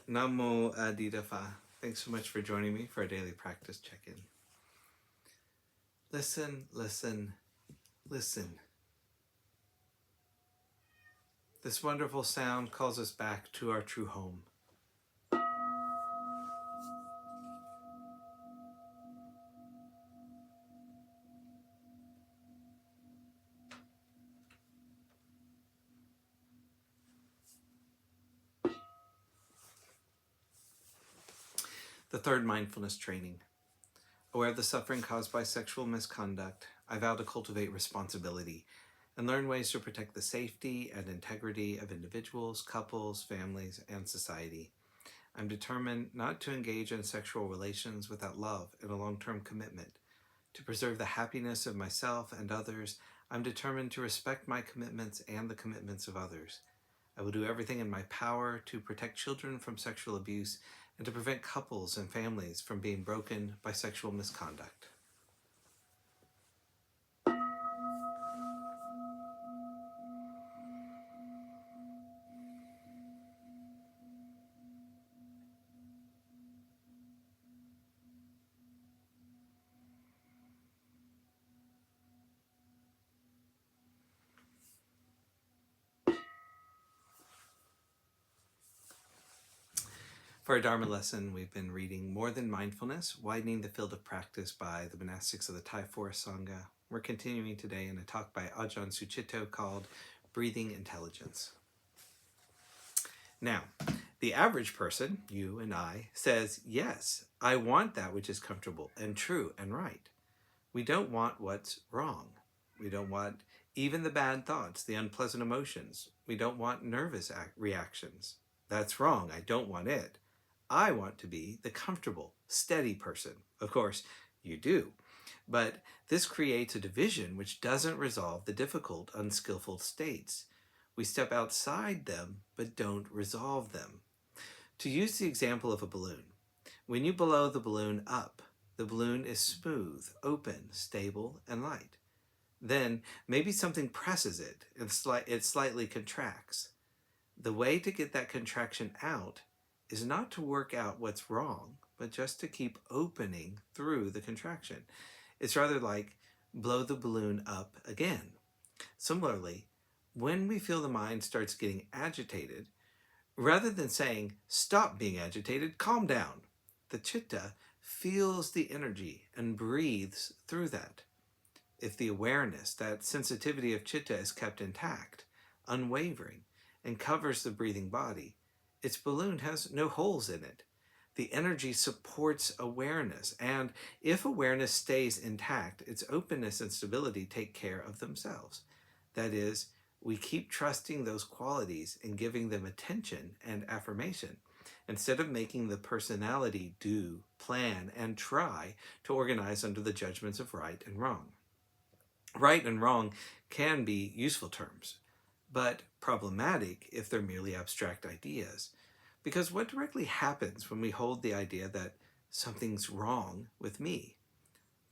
Namo Adidafa. Thanks so much for joining me for our daily practice check-in. Listen, listen, listen. This wonderful sound calls us back to our true home. The third mindfulness training. Aware of the suffering caused by sexual misconduct, I vow to cultivate responsibility and learn ways to protect the safety and integrity of individuals, couples, families, and society. I'm determined not to engage in sexual relations without love and a long-term commitment. To preserve the happiness of myself and others, I'm determined to respect my commitments and the commitments of others. I will do everything in my power to protect children from sexual abuse and to prevent couples and families from being broken by sexual misconduct. For our Dharma lesson, we've been reading More Than Mindfulness, Widening the Field of Practice by the Monastics of the Thai Forest Sangha. We're continuing today in a talk by Ajahn Sucitto called Breathing Intelligence. Now, the average person, you and I, says, yes, I want that which is comfortable and true and right. We don't want what's wrong. We don't want even the bad thoughts, the unpleasant emotions. We don't want nervous reactions. That's wrong. I don't want it. I want to be the comfortable, steady person. Of course, you do. But this creates a division which doesn't resolve the difficult, unskillful states. We step outside them, but don't resolve them. To use the example of a balloon, when you blow the balloon up, the balloon is smooth, open, stable, and light. Then maybe something presses it and it slightly contracts. The way to get that contraction out is not to work out what's wrong, but just to keep opening through the contraction. It's rather like blow the balloon up again. Similarly, when we feel the mind starts getting agitated, rather than saying, stop being agitated, calm down, the citta feels the energy and breathes through that. If the awareness, that sensitivity of citta is kept intact, unwavering, and covers the breathing body, its balloon has no holes in it. The energy supports awareness, and if awareness stays intact, its openness and stability take care of themselves. That is, we keep trusting those qualities and giving them attention and affirmation, instead of making the personality do, plan, and try to organize under the judgments of right and wrong. Right and wrong can be useful terms, but problematic if they're merely abstract ideas. Because what directly happens when we hold the idea that something's wrong with me?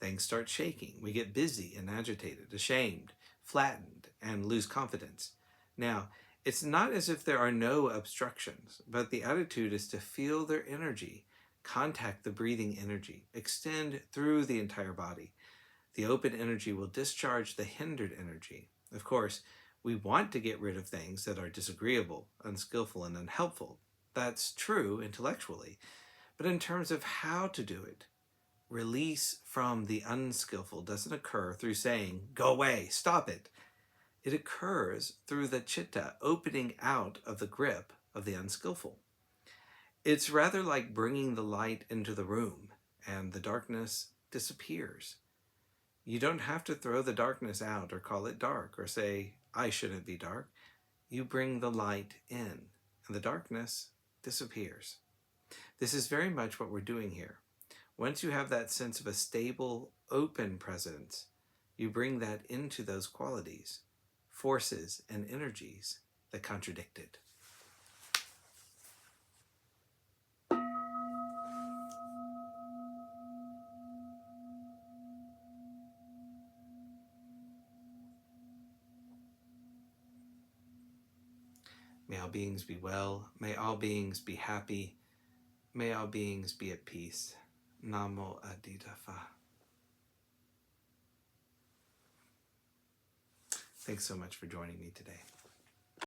Things start shaking. We get busy and agitated, ashamed, flattened, and lose confidence. Now, it's not as if there are no obstructions, but the attitude is to feel their energy, contact the breathing energy, extend through the entire body. The open energy will discharge the hindered energy. Of course, we want to get rid of things that are disagreeable, unskillful, and unhelpful. That's true intellectually. But in terms of how to do it, release from the unskillful doesn't occur through saying, go away, stop it. It occurs through the citta opening out of the grip of the unskillful. It's rather like bringing the light into the room and the darkness disappears. You don't have to throw the darkness out or call it dark or say, I shouldn't be dark. You bring the light in and the darkness disappears. This is very much what we're doing here. Once you have that sense of a stable, open presence, you bring that into those qualities, forces, and energies that contradict it. May all beings be well. May all beings be happy. May all beings be at peace. Namo Adida Phat. Thanks so much for joining me today.